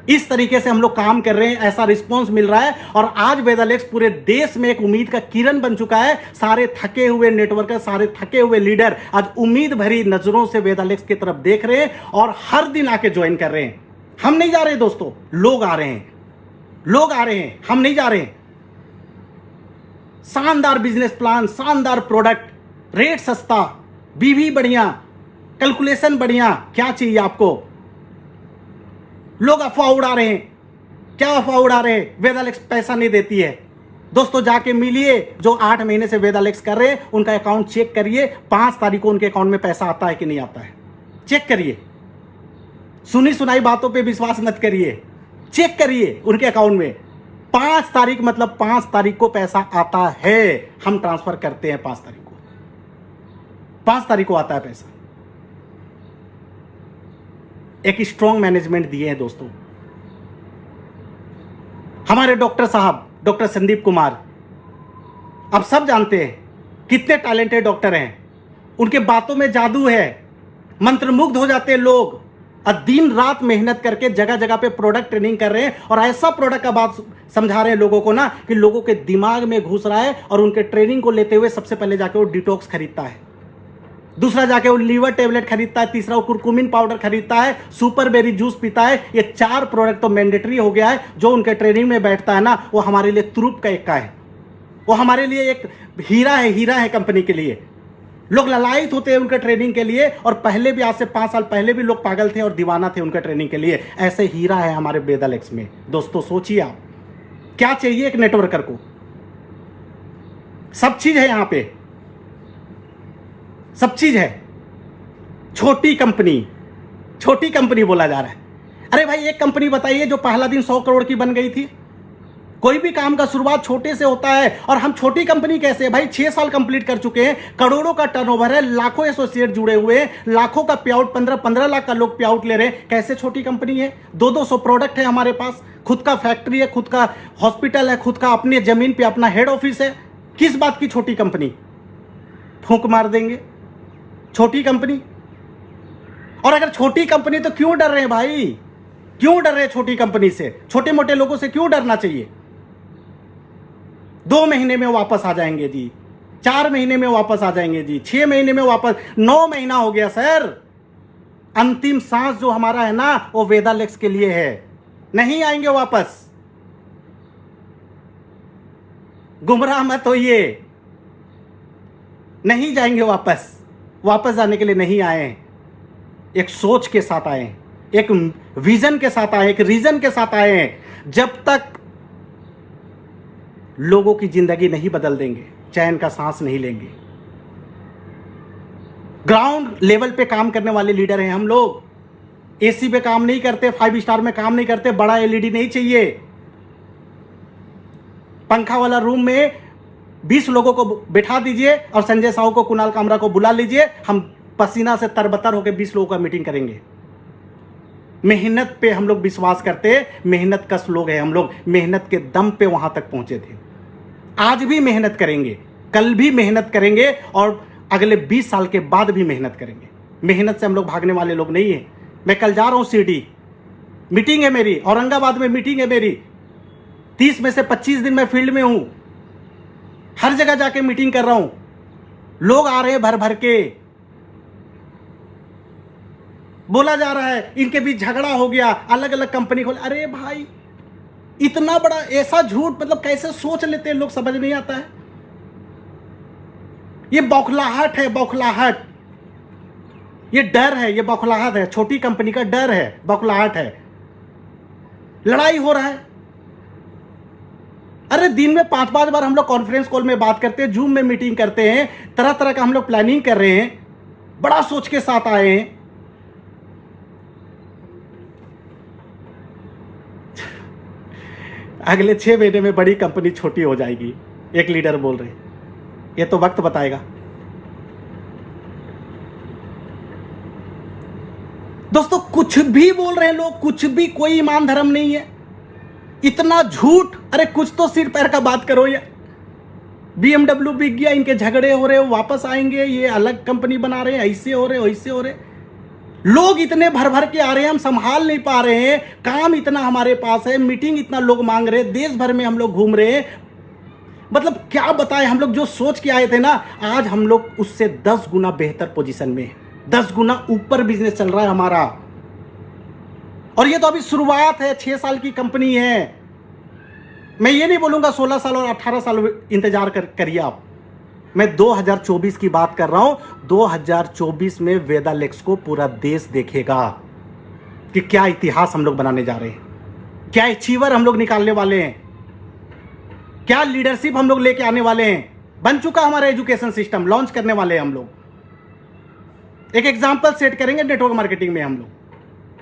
इस तरीके से हम लोग काम कर रहे हैं, ऐसा रिस्पांस मिल रहा है। और आज वेदालेक्स पूरे देश में एक उम्मीद का किरण बन चुका है। सारे थके हुए नेटवर्कर, सारे थके हुए लीडर आज उम्मीद भरी नजरों से वेदालेक्स की तरफ देख रहे हैं और हर दिन आके ज्वाइन कर रहे हैं। हम नहीं जा रहे दोस्तों, लोग आ रहे हैं, लोग आ रहे हैं, हम नहीं जा रहे हैं। शानदार बिजनेस प्लान, शानदार प्रोडक्ट, रेट सस्ता, बीवी बढ़िया, कैलकुलेशन बढ़िया, क्या चाहिए आपको? लोग अफवाह उड़ा रहे हैं। क्या अफवाह उड़ा रहे हैं? वेदालेक्स पैसा नहीं देती है। दोस्तों जाके मिलिए जो 8 महीने से वेदालेक्स कर रहे हैं, उनका अकाउंट चेक करिए। 5 तारीख को उनके अकाउंट में पैसा आता है कि नहीं आता है, चेक करिए। सुनी सुनाई बातों पे विश्वास मत करिए, चेक करिए उनके अकाउंट में। 5 तारीख मतलब 5 तारीख को पैसा आता है। हम ट्रांसफर करते हैं 5 तारीख को, 5 तारीख को आता है पैसा। एक स्ट्रॉन्ग मैनेजमेंट दिए हैं दोस्तों हमारे डॉक्टर साहब, डॉक्टर संदीप कुमार। आप सब जानते हैं कितने टैलेंटेड डॉक्टर हैं, उनके बातों में जादू है, मंत्रमुग्ध हो जाते हैं लोग। और दिन रात मेहनत करके जगह जगह पे प्रोडक्ट ट्रेनिंग कर रहे हैं और ऐसा प्रोडक्ट का बात समझा रहे हैं लोगों को ना कि लोगों के दिमाग में घुस रहा है। और उनके ट्रेनिंग को लेते हुए सबसे पहले जाके वो डिटॉक्स खरीदता है, दूसरा जाके वो लीवर टेबलेट खरीदता है, तीसरा वो कुरकुमिन पाउडर खरीदता है, सुपर बेरी जूस पीता है। ये 4 प्रोडक्ट तो मैंडेटरी हो गया है। जो उनके ट्रेनिंग में बैठता है ना, वो हमारे लिए तुरुप का एक्का है, वो हमारे लिए एक हीरा है, हीरा है कंपनी के लिए। लोग ललायित होते हैं उनके ट्रेनिंग के लिए। और पहले भी, आज से 5 साल पहले भी लोग पागल थे और दीवाना थे उनके ट्रेनिंग के लिए। ऐसे हीरा है हमारे वेदालेक्स में। दोस्तों सोचिए आप, क्या चाहिए एक नेटवर्कर को? सब चीज है यहां पे, सब चीज है। छोटी कंपनी, छोटी कंपनी बोला जा रहा है। अरे भाई एक कंपनी बताइए जो पहला दिन 100 करोड़ की बन गई थी। कोई भी काम का शुरुआत छोटे से होता है। और हम छोटी कंपनी कैसे है भाई? 6 साल कंप्लीट कर चुके हैं, करोड़ों का टर्नओवर है, लाखों एसोसिएट जुड़े हुए हैं, लाखों का पे आउट, 15-15 लाख का लोग पे आउट ले रहे हैं। कैसे छोटी कंपनी है? 200-200 प्रोडक्ट है हमारे पास, खुद का फैक्ट्री है, खुद का हॉस्पिटल है, खुद का अपने जमीन पे अपना हेड ऑफिस है। किस बात की छोटी कंपनी? फूंक मार देंगे छोटी कंपनी। और अगर छोटी कंपनी तो क्यों डर रहे हैं भाई? क्यों डर रहे हैं छोटी कंपनी से? छोटे मोटे लोगों से क्यों डरना चाहिए? 2 महीने में वापस आ जाएंगे जी, 4 महीने में वापस आ जाएंगे जी, 6 महीने में वापस। 9 महीना हो गया सर। अंतिम सांस जो हमारा है ना, वो वेदालेक्स के लिए है। नहीं आएंगे वापस, गुमराह मत होइए। नहीं जाएंगे वापस, वापस जाने के लिए नहीं आए। एक सोच के साथ आए, एक विजन के साथ आए, एक रीजन के साथ आए। जब तक लोगों की जिंदगी नहीं बदल देंगे, चैन का सांस नहीं लेंगे। ग्राउंड लेवल पे काम करने वाले लीडर हैं हम लोग। एसी पे काम नहीं करते, 5 स्टार में काम नहीं करते, बड़ा एलईडी नहीं चाहिए। पंखा वाला रूम में 20 लोगों को बैठा दीजिए और संजय साहू को, कुणाल कामरा को बुला लीजिए। हम पसीना से तरबतर होकर 20 लोगों का मीटिंग करेंगे। मेहनत पे हम लोग विश्वास करते हैं, मेहनत कश लोग हैं हम लोग। मेहनत के दम पे वहां तक पहुंचे थे। आज भी मेहनत करेंगे, कल भी मेहनत करेंगे और अगले 20 साल के बाद भी मेहनत करेंगे। मेहनत से हम लोग भागने वाले लोग नहीं है। मैं कल जा रहा हूं शिरडी, मीटिंग है मेरी, औरंगाबाद में मीटिंग है मेरी। 30 में से 25 दिन मैं फील्ड में हूं, हर जगह जाके मीटिंग कर रहा हूं। लोग आ रहे हैं भर भर के। बोला जा रहा है इनके बीच झगड़ा हो गया, अलग अलग कंपनी खोल। अरे भाई इतना बड़ा ऐसा झूठ, मतलब कैसे सोच लेते हैं लोग, समझ नहीं आता है। ये बौखलाहट है, बौखलाहट, ये डर है, ये बौखलाहट है, छोटी कंपनी का डर है, बौखलाहट है। लड़ाई हो रहा है। अरे दिन में 5-5 बार हम लोग कॉन्फ्रेंस कॉल में बात करते हैं, जूम में मीटिंग करते हैं, तरह तरह का हम लोग प्लानिंग कर रहे हैं, बड़ा सोच के साथ आए हैं। अगले 6 महीने में बड़ी कंपनी छोटी हो जाएगी, एक लीडर बोल रहे हैं। ये तो वक्त बताएगा। दोस्तों कुछ भी बोल रहे हैं लोग, कुछ भी, कोई ईमान धर्म नहीं है, इतना झूठ। अरे कुछ तो सिर पैर का बात करो यार। BMW बिक गया, इनके झगड़े हो रहे, वो वापस आएंगे, ये अलग कंपनी बना रहे हैं, ऐसे हो रहे, वैसे हो रहे। लोग इतने भर भर के आ रहे हैं, हम संभाल नहीं पा रहे हैं, काम इतना हमारे पास है, मीटिंग इतना लोग मांग रहे हैं, देश भर में हम लोग घूम रहे हैं। मतलब क्या बताएं, हम लोग जो सोच के आए थे ना, आज हम लोग उससे 10 गुना बेहतर पोजीशन में, 10 गुना ऊपर बिजनेस चल रहा है हमारा। और ये तो अभी शुरुआत है, 6 साल की कंपनी है। मैं ये नहीं बोलूंगा 16 साल और 18 साल इंतजार करिए आप। मैं 2024 की बात कर रहा हूं। 2024 में वेदालेक्स को पूरा देश देखेगा कि क्या इतिहास हम लोग बनाने जा रहे हैं, क्या अचीवर हम लोग निकालने वाले हैं, क्या लीडरशिप हम लोग लेके आने वाले हैं। बन चुका हमारा एजुकेशन सिस्टम, लॉन्च करने वाले हैं हम लोग। एक एग्जांपल सेट करेंगे नेटवर्क मार्केटिंग में, हम लोग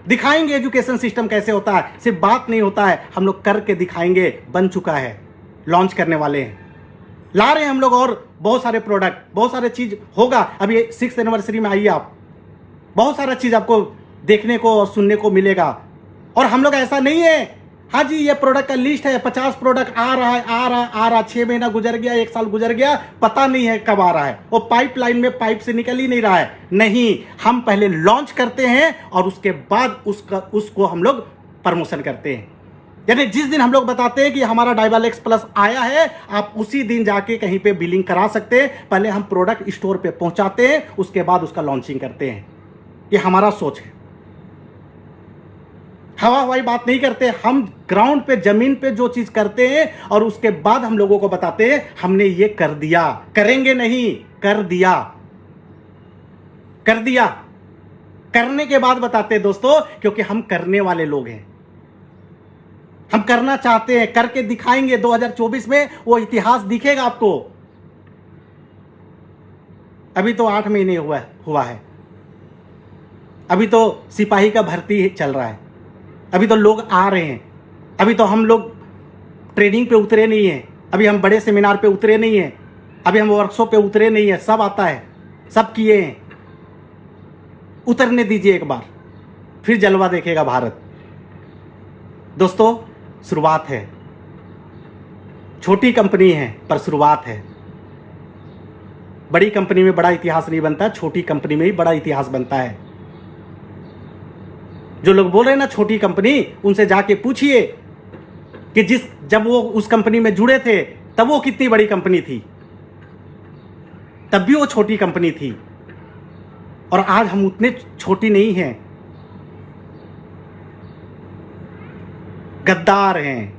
दिखाएंगे एजुकेशन सिस्टम कैसे होता है। सिर्फ बात नहीं होता है, हम लोग करके दिखाएंगे। बन चुका है, लॉन्च करने वाले हैं, ला रहे हैं हम लोग। और बहुत सारे प्रोडक्ट, बहुत सारे चीज होगा। अभी 6th एनिवर्सरी में आइए आप, बहुत सारा चीज आपको देखने को और सुनने को मिलेगा। और हम लोग ऐसा नहीं है, हाँ जी ये प्रोडक्ट का लिस्ट है, 50 प्रोडक्ट आ रहा है, आ रहा 6 महीना गुजर गया, 1 साल गुजर गया, पता नहीं है कब आ रहा है। वो पाइपलाइन में पाइप से निकल ही नहीं रहा है। नहीं, हम पहले लॉन्च करते हैं और उसके बाद उसको हम लोग प्रमोशन करते हैं। यानी जिस दिन हम लोग बताते हैं कि हमारा डायवालेक्स प्लस आया है, आप उसी दिन जाके कहीं पे बिलिंग करा सकते हैं। पहले हम प्रोडक्ट स्टोर पे पहुंचाते हैं, उसके बाद उसका लॉन्चिंग करते हैं। ये हमारा सोच है, हवा हवाई बात नहीं करते। हम ग्राउंड पे, जमीन पे जो चीज करते हैं और उसके बाद हम लोगों को बताते हैं हमने ये कर दिया। करेंगे नहीं, कर दिया, कर दिया। करने के बाद बताते हैं दोस्तों, क्योंकि हम करने वाले लोग हैं, हम करना चाहते हैं, करके दिखाएंगे। 2024 में वो इतिहास दिखेगा आपको। अभी तो 8 महीने हुआ है, अभी तो सिपाही का भर्ती चल रहा है, अभी तो लोग आ रहे हैं, अभी तो हम लोग ट्रेनिंग पे उतरे नहीं हैं, अभी हम बड़े सेमिनार पे उतरे नहीं हैं, अभी हम वर्कशॉप पे उतरे नहीं हैं। सब आता है, सब किए हैं। उतरने दीजिए एक बार, फिर जलवा देखेगा भारत। दोस्तों शुरुआत है, छोटी कंपनी है पर शुरुआत है। बड़ी कंपनी में बड़ा इतिहास नहीं बनता, छोटी कंपनी में ही बड़ा इतिहास बनता है। जो लोग बोल रहे हैं ना छोटी कंपनी, उनसे जाके पूछिए कि जब वो उस कंपनी में जुड़े थे तब वो कितनी बड़ी कंपनी थी, तब भी वो छोटी कंपनी थी। और आज हम उतने छोटी नहीं हैं, गद्दार हैं,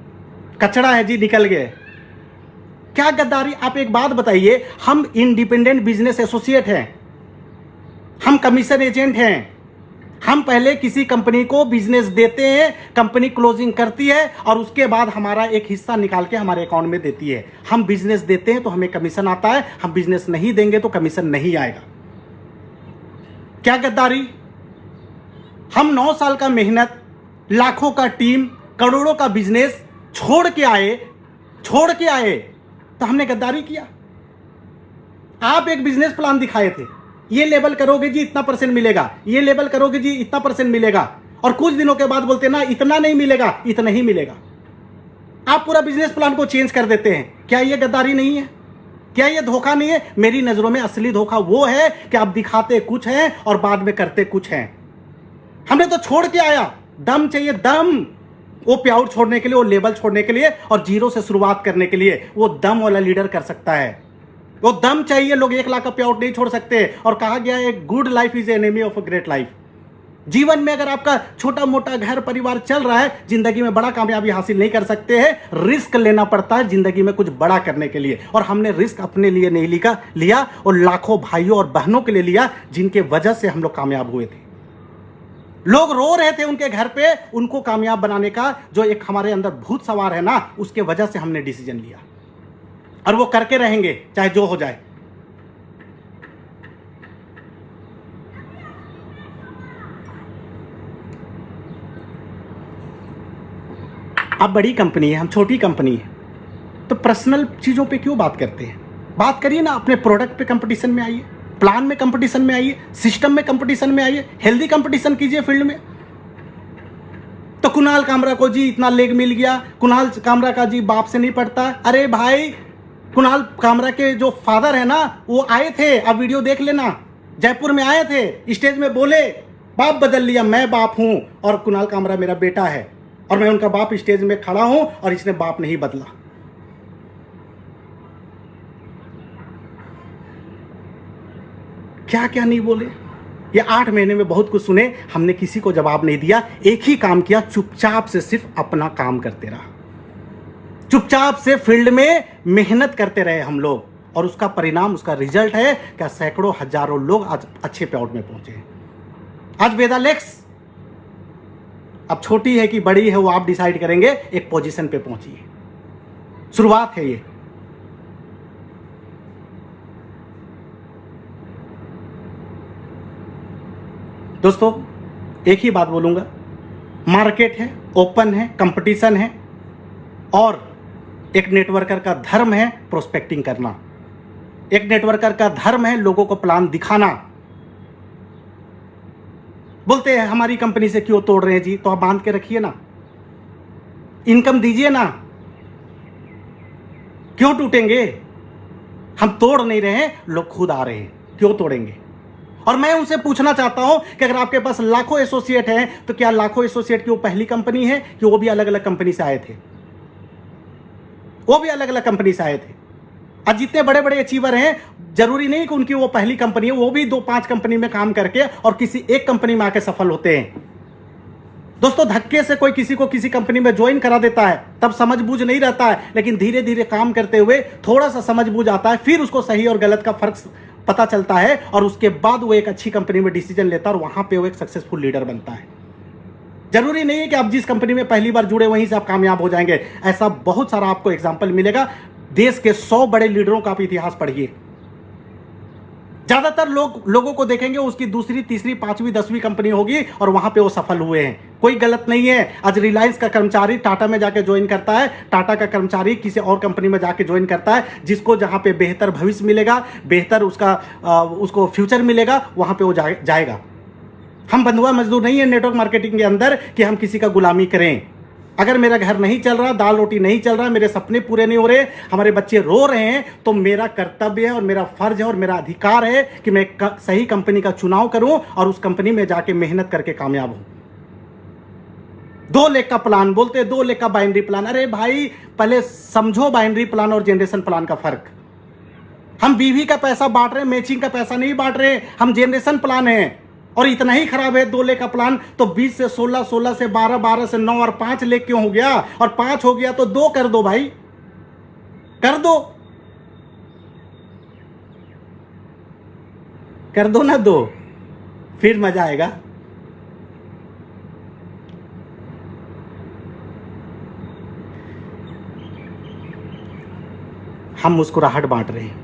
कचड़ा है जी, निकल गए। क्या गद्दारी? आप एक बात बताइए, हम इंडिपेंडेंट बिजनेस एसोसिएट हैं, हम कमीशन एजेंट हैं। हम पहले किसी कंपनी को बिजनेस देते हैं, कंपनी क्लोजिंग करती है और उसके बाद हमारा एक हिस्सा निकाल के हमारे अकाउंट में देती है। हम बिजनेस देते हैं तो हमें कमीशन आता है, हम बिजनेस नहीं देंगे तो कमीशन नहीं आएगा। क्या गद्दारी? हम 9 साल का मेहनत, लाखों का टीम, करोड़ों का बिजनेस छोड़ के आए तो हमने गद्दारी किया। आप एक बिजनेस प्लान दिखाए थे, ये लेवल करोगे जी इतना % मिलेगा, ये लेवल करोगे जी इतना % मिलेगा, और कुछ दिनों के बाद बोलते ना इतना नहीं मिलेगा, इतना ही मिलेगा। आप पूरा बिजनेस प्लान को चेंज कर देते हैं। क्या ये गद्दारी नहीं है? क्या ये धोखा नहीं है? मेरी नजरों में असली धोखा वो है कि आप दिखाते कुछ हैं और बाद में करते कुछ हैं। हमने तो छोड़ के आया, दम चाहिए, दम। वो प्याउट छोड़ने के लिए, वो लेवल छोड़ने के लिए और जीरो से शुरुआत करने के लिए वो दम वाला लीडर कर सकता है। वो दम चाहिए। लोग 1 लाख का पे आउट नहीं छोड़ सकते। और कहा गया है good life is enemy of a great life. जीवन में अगर आपका छोटा मोटा घर परिवार चल रहा है, जिंदगी में बड़ा कामयाबी हासिल नहीं कर सकते हैं। रिस्क लेना पड़ता है जिंदगी में कुछ बड़ा करने के लिए, और हमने रिस्क अपने लिए नहीं लिया और लाखों भाइयों और बहनों के लिए लिया, जिनके वजह से हम लोग कामयाब हुए थे। लोग रो रहे थे उनके घर पे, उनको कामयाब बनाने का जो एक हमारे अंदर भूत सवार है ना, उसके वजह से हमने डिसीजन लिया, और वो करके रहेंगे चाहे जो हो जाए। आप बड़ी कंपनी है, हम छोटी कंपनी है, तो पर्सनल चीज़ों पे क्यों बात करते हैं? बात करिए ना, अपने प्रोडक्ट पे कंपटीशन में आइए, प्लान में कंपटीशन में आइए, सिस्टम में कंपटीशन में आइए, हेल्दी कंपटीशन कीजिए फील्ड में। तो कुणाल कामरा को जी इतना लेग मिल गया, कुणाल कामरा का जी बाप से नहीं पड़ता। अरे भाई, कुणाल कामरा के जो फादर है ना, वो आए थे, आप वीडियो देख लेना, जयपुर में आए थे, स्टेज में बोले बाप बदल लिया, मैं बाप हूं और कुणाल कामरा मेरा बेटा है और मैं उनका बाप, स्टेज में खड़ा हूं और इसने बाप नहीं बदला। क्या क्या नहीं बोले। ये 8 महीने में बहुत कुछ सुने, हमने किसी को जवाब नहीं दिया, एक ही काम किया, चुपचाप से सिर्फ अपना काम करते रहा, चुपचाप से फील्ड में मेहनत करते रहे हम लोग, और उसका परिणाम, उसका रिजल्ट है क्या सैकड़ों हजारों लोग आज अच्छे पेआउट में पहुंचे हैं। आज वेदालेक्स अब छोटी है कि बड़ी है वो आप डिसाइड करेंगे, एक पोजीशन पे पहुंची है, शुरुआत है ये। दोस्तों एक ही बात बोलूंगा, मार्केट है, ओपन है, कंपटीशन है, और एक नेटवर्कर का धर्म है प्रोस्पेक्टिंग करना, एक नेटवर्कर का धर्म है लोगों को प्लान दिखाना। बोलते हैं हमारी कंपनी से क्यों तोड़ रहे हैं जी, तो आप बांध के रखिए ना, इनकम दीजिए ना, क्यों टूटेंगे? हम तोड़ नहीं रहे हैं, लोग खुद आ रहे हैं, क्यों तोड़ेंगे? और मैं उनसे पूछना चाहता हूं कि अगर आपके पास लाखों एसोसिएट हैं, तो क्या लाखों एसोसिएट की वो पहली कंपनी है कि वो भी अलग अलग कंपनी से आए थे? वो भी अलग अलग कंपनी से आए थे। आज जितने बड़े बड़े अचीवर हैं, जरूरी नहीं कि उनकी वो पहली कंपनी है, वो भी 2-5 कंपनी में काम करके और किसी एक कंपनी में आके सफल होते हैं। दोस्तों धक्के से कोई किसी को किसी कंपनी में ज्वाइन करा देता है, तब समझ बूझ नहीं रहता है, लेकिन धीरे धीरे काम करते हुए थोड़ा सा समझ बूझ आता है, फिर उसको सही और गलत का फर्क पता चलता है, और उसके बाद वो एक अच्छी कंपनी में डिसीजन लेता है और वहां पे वो एक सक्सेसफुल लीडर बनता है। जरूरी नहीं है कि आप जिस कंपनी में पहली बार जुड़े वहीं से आप कामयाब हो जाएंगे, ऐसा बहुत सारा आपको एग्जाम्पल मिलेगा। देश के 100 बड़े लीडरों का आप इतिहास पढ़िए, ज्यादातर लोगों को देखेंगे उसकी दूसरी, तीसरी, 5वीं, 10वीं कंपनी होगी और वहां पे वो सफल हुए हैं। कोई गलत नहीं है। आज रिलायंस का कर्मचारी टाटा में जाके ज्वाइन करता है, टाटा का कर्मचारी किसी और कंपनी में जाके ज्वाइन करता है, जिसको जहां पे बेहतर भविष्य मिलेगा, बेहतर उसको फ्यूचर मिलेगा, वहां पे वो जाएगा। हम बंधुआ मजदूर नहीं है नेटवर्क मार्केटिंग के अंदर कि हम किसी का गुलामी करें। अगर मेरा घर नहीं चल रहा, दाल रोटी नहीं चल रहा, मेरे सपने पूरे नहीं हो रहे, हमारे बच्चे रो रहे हैं, तो मेरा कर्तव्य है और मेरा फर्ज है और मेरा अधिकार है कि मैं सही कंपनी का चुनाव करूं और उस कंपनी में जाके मेहनत करके कामयाब हूं। 2 लेग का प्लान बोलते हैं, 2 लेग का बाइनरी प्लान। अरे भाई पहले समझो बाइनरी प्लान और जनरेशन प्लान का फर्क। हम बीवी का पैसा बांट रहे हैं, मैचिंग का पैसा नहीं बांट रहे, हम जनरेशन प्लान है। और इतना ही खराब है 2 लेग का प्लान, तो 20 से 16, 16 से 12, 12 से 9 और 5 लेग क्यों हो गया? और 5 हो गया तो 2 कर दो भाई, कर दो ना 2, फिर मजा आएगा। हम मुस्कुराहट बांट रहे हैं,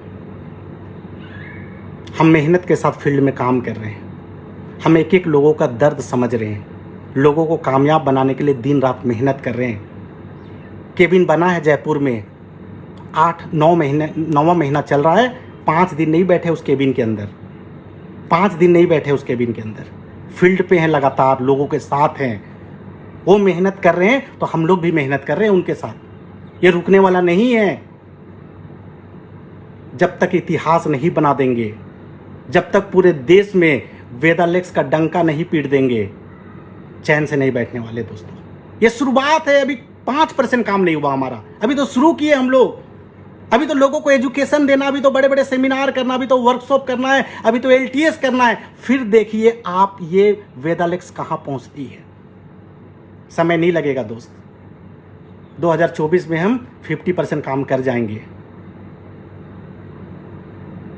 हम मेहनत के साथ फील्ड में काम कर रहे हैं, हम एक एक लोगों का दर्द समझ रहे हैं, लोगों को कामयाब बनाने के लिए दिन रात मेहनत कर रहे हैं। केबिन बना है जयपुर में, 9वां महीना चल रहा है, 5 दिन नहीं बैठे उस केबिन के अंदर, 5 दिन नहीं बैठे उस केबिन के अंदर, फील्ड पे हैं, लगातार लोगों के साथ हैं। वो मेहनत कर रहे हैं तो हम लोग भी मेहनत कर रहे हैं उनके साथ। ये रुकने वाला नहीं है। जब तक इतिहास नहीं बना देंगे, जब तक पूरे देश में वेदालेक्स का डंका नहीं पीट देंगे, चैन से नहीं बैठने वाले। दोस्तों ये शुरुआत है, अभी 5% काम नहीं हुआ हमारा, अभी तो शुरू किए हम लोग। अभी तो लोगों को एजुकेशन देना, अभी तो बड़े बड़े सेमिनार करना, अभी तो वर्कशॉप करना है, अभी तो LTS करना है। फिर देखिए आप ये वेदालेक्स कहां पहुंचती है। समय नहीं लगेगा दोस्त, 2024 में हम 50% काम कर जाएंगे।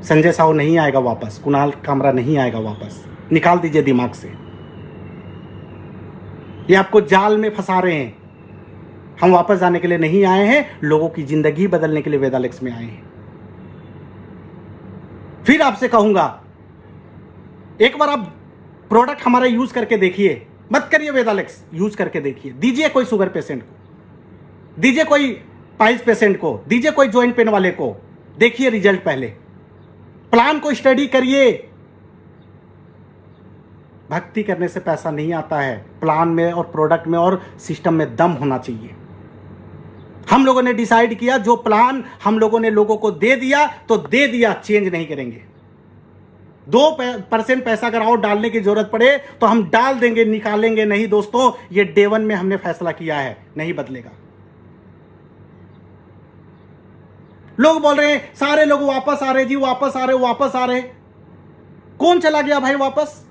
संजय साहू नहीं आएगा वापस, कुणाल कामरा नहीं आएगा वापस, निकाल दीजिए दिमाग से। ये आपको जाल में फंसा रहे हैं। हम वापस जाने के लिए नहीं आए हैं, लोगों की जिंदगी बदलने के लिए वेदालेक्स में आए हैं। फिर आपसे कहूंगा, एक बार आप प्रोडक्ट हमारा यूज करके देखिए, मत करिए वेदालेक्स, यूज करके देखिए। दीजिए कोई शुगर पेशेंट को, दीजिए कोई पाइल्स पेशेंट को, दीजिए कोई जॉइंट पेन वाले को, देखिए रिजल्ट पहले। प्लान को स्टडी करिए। भक्ति करने से पैसा नहीं आता है, प्लान में और प्रोडक्ट में और सिस्टम में दम होना चाहिए। हम लोगों ने डिसाइड किया, जो प्लान हम लोगों ने लोगों को दे दिया तो दे दिया, चेंज नहीं करेंगे। 2% पैसा अगर और डालने की जरूरत पड़े तो हम डाल देंगे, निकालेंगे नहीं दोस्तों। ये डे 1 में हमने फैसला किया है, नहीं बदलेगा। लोग बोल रहे हैं सारे लोग वापस आ रहे जी, वापस आ रहे, वापस आ रहे। कौन चला गया भाई वापस?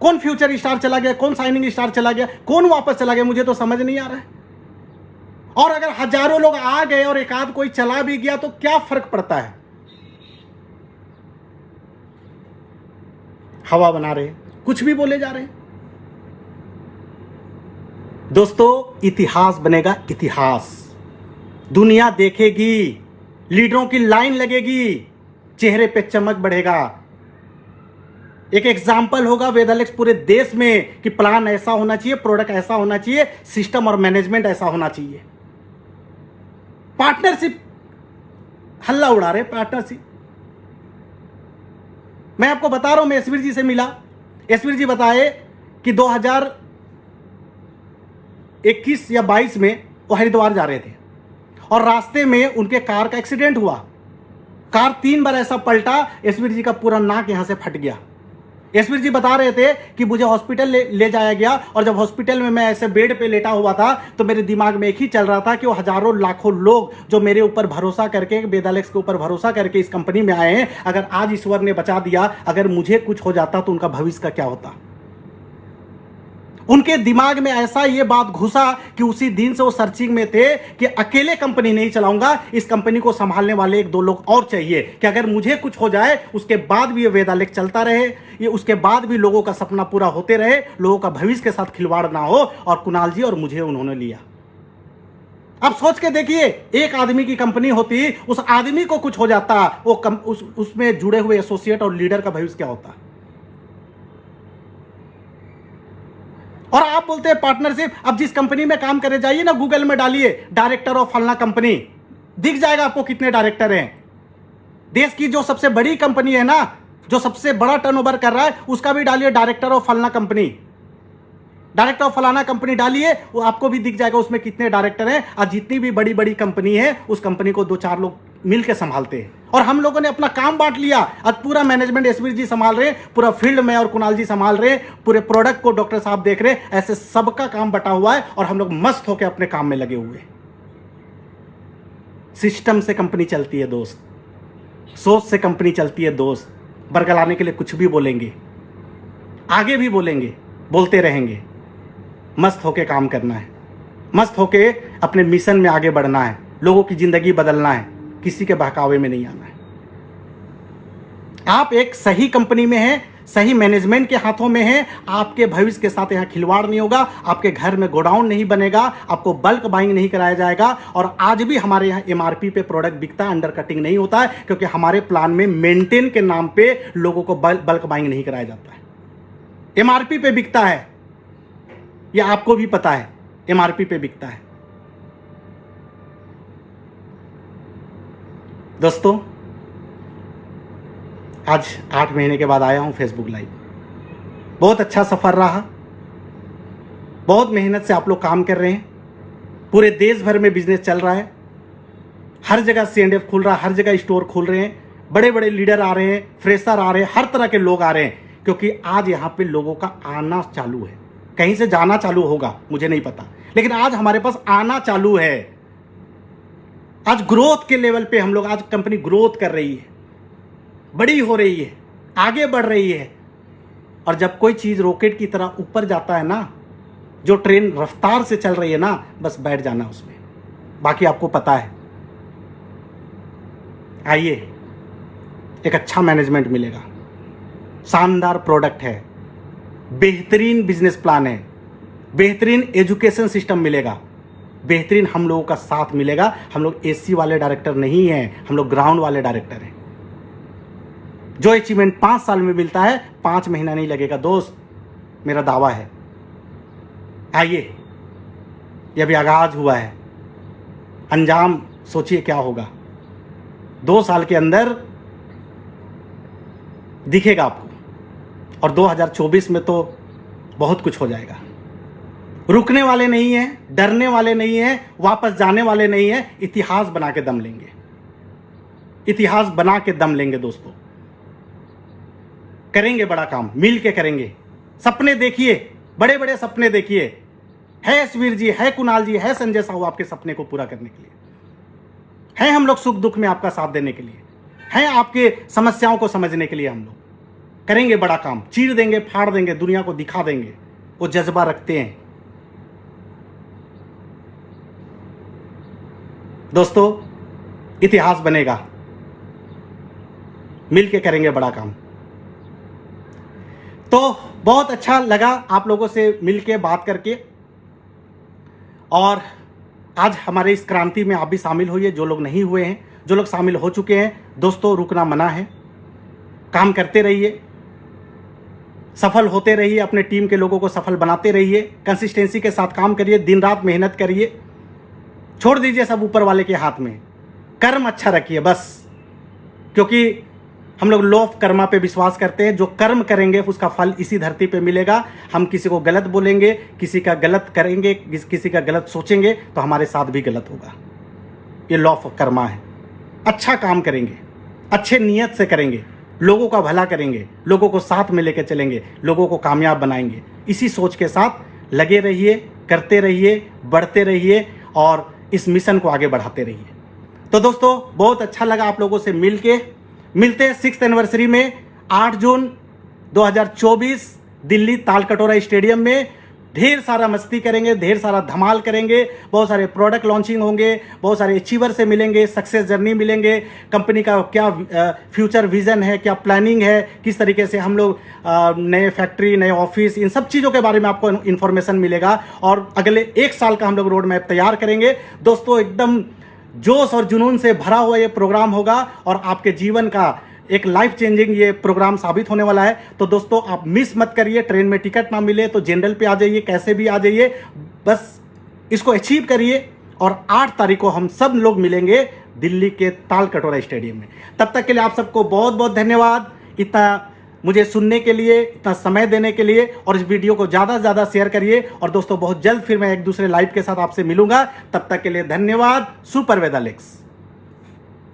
कौन फ्यूचर स्टार चला गया? कौन शाइनिंग स्टार चला गया? कौन वापस चला गया? मुझे तो समझ नहीं आ रहा है। और अगर हजारों लोग आ गए और एक आध कोई चला भी गया तो क्या फर्क पड़ता है? हवा बना रहे, कुछ भी बोले जा रहे हैं। दोस्तों इतिहास बनेगा, इतिहास दुनिया देखेगी, लीडरों की लाइन लगेगी, चेहरे पे चमक बढ़ेगा। एक एग्जाम्पल होगा वेदालेक्स पूरे देश में कि प्लान ऐसा होना चाहिए, प्रोडक्ट ऐसा होना चाहिए, सिस्टम और मैनेजमेंट ऐसा होना चाहिए। पार्टनरशिप हल्ला उड़ा रहे, पार्टनरशिप। मैं आपको बता रहा हूं, मैं एसवीर जी से मिला। एसवीर जी बताए कि 2021 या 22 में वो हरिद्वार जा रहे थे और रास्ते में उनके कार का एक्सीडेंट हुआ। कार 3 बार ऐसा पलटा, एसवीर जी का पूरा नाक यहां से फट गया। एसवीर जी बता रहे थे कि मुझे हॉस्पिटल ले जाया गया और जब हॉस्पिटल में मैं ऐसे बेड पे लेटा हुआ था तो मेरे दिमाग में एक ही चल रहा था कि वो हजारों लाखों लोग जो मेरे ऊपर भरोसा करके, वेदालेक्स के ऊपर भरोसा करके इस कंपनी में आए हैं, अगर आज ईश्वर ने बचा दिया, अगर मुझे कुछ हो जाता तो उनका भविष्य का क्या होता। उनके दिमाग में ऐसा ये बात घुसा कि उसी दिन से वो सर्चिंग में थे कि अकेले कंपनी नहीं चलाऊंगा, इस कंपनी को संभालने वाले 1-2 लोग और चाहिए कि अगर मुझे कुछ हो जाए उसके बाद भी ये वेदालेक्स चलता रहे, ये उसके बाद भी लोगों का सपना पूरा होते रहे, लोगों का भविष्य के साथ खिलवाड़ ना हो। और कुणाल जी और मुझे उन्होंने लिया। अब सोच के देखिए, एक आदमी की कंपनी होती, उस आदमी को कुछ हो जाता, वो उसमें जुड़े हुए एसोसिएट और लीडर का भविष्य क्या होता। और आप बोलते हैं पार्टनरशिप। अब जिस कंपनी में काम करे जाइए ना, गूगल में डालिए डायरेक्टर ऑफ फलना कंपनी, दिख जाएगा आपको कितने डायरेक्टर हैं। देश की जो सबसे बड़ी कंपनी है ना, जो सबसे बड़ा टर्नओवर कर रहा है, उसका भी डालिए डायरेक्टर ऑफ फलना कंपनी। डायरेक्टर ऑफ फलाना कंपनी डालिए, वो आपको भी दिख जाएगा उसमें कितने डायरेक्टर हैं। और जितनी भी बड़ी बड़ी कंपनी है, उस कंपनी को 2-4 लोग मिलकर संभालते हैं। और हम लोगों ने अपना काम बांट लिया। आज पूरा मैनेजमेंट एसवीर जी संभाल रहे हैं, पूरा फील्ड में और कुणाल जी संभाल रहे हैं, पूरे प्रोडक्ट को डॉक्टर साहब देख रहे हैं। ऐसे सबका काम बटा हुआ है और हम लोग मस्त होकर अपने काम में लगे हुए। सिस्टम से कंपनी चलती है दोस्त, सोच से कंपनी चलती है दोस्त। बरगलाने के लिए कुछ भी बोलेंगे, आगे भी बोलेंगे, बोलते रहेंगे। मस्त होके काम करना है, मस्त होके अपने मिशन में आगे बढ़ना है, लोगों की जिंदगी बदलना है, किसी के बहकावे में नहीं आना है। आप एक सही कंपनी में हैं, सही मैनेजमेंट के हाथों में हैं, आपके भविष्य के साथ यहां खिलवाड़ नहीं होगा, आपके घर में गोडाउन नहीं बनेगा, आपको बल्क बाइंग नहीं कराया जाएगा। और आज भी हमारे यहाँ एमआरपी पे प्रोडक्ट बिकता है, अंडर कटिंग नहीं होता है, क्योंकि हमारे प्लान में मेंटेन के नाम पे लोगों को बल्क बाइंग नहीं कराया जाता है। एमआरपी पे बिकता है, यह आपको भी पता है, एमआरपी पे बिकता है। दोस्तों आज 8 महीने के बाद आया हूं फेसबुक लाइव। बहुत अच्छा सफर रहा, बहुत मेहनत से आप लोग काम कर रहे हैं। पूरे देश भर में बिजनेस चल रहा है, हर जगह C&F खुल रहा है, हर जगह स्टोर खुल रहे हैं, बड़े बड़े लीडर आ रहे हैं, फ्रेशर आ रहे हैं, हर तरह के लोग आ रहे हैं। क्योंकि आज यहाँ पे लोगों का आना चालू है, कहीं से जाना चालू होगा मुझे नहीं पता, लेकिन आज हमारे पास आना चालू है। आज ग्रोथ के लेवल पे हम लोग, आज कंपनी ग्रोथ कर रही है, बड़ी हो रही है, आगे बढ़ रही है। और जब कोई चीज रॉकेट की तरह ऊपर जाता है ना, जो ट्रेन रफ्तार से चल रही है ना, बस बैठ जाना उसमें, बाकी आपको पता है। आइए, एक अच्छा मैनेजमेंट मिलेगा, शानदार प्रोडक्ट है, बेहतरीन बिजनेस प्लान है, बेहतरीन एजुकेशन सिस्टम मिलेगा, बेहतरीन हम लोगों का साथ मिलेगा। हम लोग एसी वाले डायरेक्टर नहीं हैं, हम लोग ग्राउंड वाले डायरेक्टर हैं। जो अचीवमेंट 5 साल में मिलता है, 5 महीना नहीं लगेगा दोस्त, मेरा दावा है। आइए, ये अभी आगाज हुआ है, अंजाम सोचिए क्या होगा। 2 साल के अंदर दिखेगा आपको, और 2024 में तो बहुत कुछ हो जाएगा। रुकने वाले नहीं हैं, डरने वाले नहीं हैं, वापस जाने वाले नहीं हैं, इतिहास बना के दम लेंगे, इतिहास बना के दम लेंगे दोस्तों। करेंगे बड़ा काम, मिल के करेंगे। सपने देखिए, बड़े बड़े सपने देखिए। है यशवीर जी, है कुणाल जी, है संजय साहू आपके सपने को पूरा करने के लिए, हैं हम लोग सुख दुख में आपका साथ देने के लिए, हैं आपके समस्याओं को समझने के लिए। हम लोग करेंगे बड़ा काम, चीर देंगे, फाड़ देंगे, दुनिया को दिखा देंगे। वो जज्बा रखते हैं दोस्तों, इतिहास बनेगा, मिलके करेंगे बड़ा काम। तो बहुत अच्छा लगा आप लोगों से मिलके बात करके, और आज हमारे इस क्रांति में आप भी शामिल होइए, जो लोग नहीं हुए हैं। जो लोग शामिल हो चुके हैं दोस्तों, रुकना मना है, काम करते रहिए, सफल होते रहिए, अपने टीम के लोगों को सफल बनाते रहिए, कंसिस्टेंसी के साथ काम करिए, दिन रात मेहनत करिए, छोड़ दीजिए सब ऊपर वाले के हाथ में, कर्म अच्छा रखिए बस। क्योंकि हम लोग लॉ ऑफ कर्मा पे विश्वास करते हैं, जो कर्म करेंगे उसका फल इसी धरती पे मिलेगा। हम किसी को गलत बोलेंगे, किसी का गलत करेंगे, किसी का गलत सोचेंगे तो हमारे साथ भी गलत होगा। ये लॉ ऑफ कर्मा है। अच्छा काम करेंगे, अच्छे नियत से करेंगे, लोगों का भला करेंगे, लोगों को साथ में लेकर चलेंगे, लोगों को कामयाब बनाएंगे। इसी सोच के साथ लगे रहिए, करते रहिए, बढ़ते रहिए और इस मिशन को आगे बढ़ाते रहिए। तो दोस्तों, बहुत अच्छा लगा आप लोगों से मिलके। मिलते हैं 6th एनिवर्सरी में 8 जून 2024 दिल्ली तालकटोरा स्टेडियम में। ढेर सारा मस्ती करेंगे, ढेर सारा धमाल करेंगे, बहुत सारे प्रोडक्ट लॉन्चिंग होंगे, बहुत सारे अचीवर से मिलेंगे, सक्सेस जर्नी मिलेंगे, कंपनी का क्या फ्यूचर विजन है, क्या प्लानिंग है, किस तरीके से हम लोग नए फैक्ट्री, नए ऑफिस, इन सब चीज़ों के बारे में आपको इन्फॉर्मेशन मिलेगा। और अगले 1 साल का हम लोग रोड मैप तैयार करेंगे दोस्तों। एकदम जोश और जुनून से भरा हुआ ये प्रोग्राम होगा और आपके जीवन का एक लाइफ चेंजिंग ये प्रोग्राम साबित होने वाला है। तो दोस्तों, आप मिस मत करिए। ट्रेन में टिकट ना मिले तो जनरल पे आ जाइए, कैसे भी आ जाइए, बस इसको अचीव करिए। और 8 तारीख को हम सब लोग मिलेंगे दिल्ली के तालकटोरा स्टेडियम में। तब तक के लिए आप सबको बहुत बहुत धन्यवाद, इतना मुझे सुनने के लिए, इतना समय देने के लिए। और इस वीडियो को ज़्यादा से ज़्यादा शेयर करिए। और दोस्तों, बहुत जल्द फिर मैं एक दूसरे लाइव के साथ आपसे मिलूंगा। तब तक के लिए धन्यवाद। सुपर वेदालेक्स।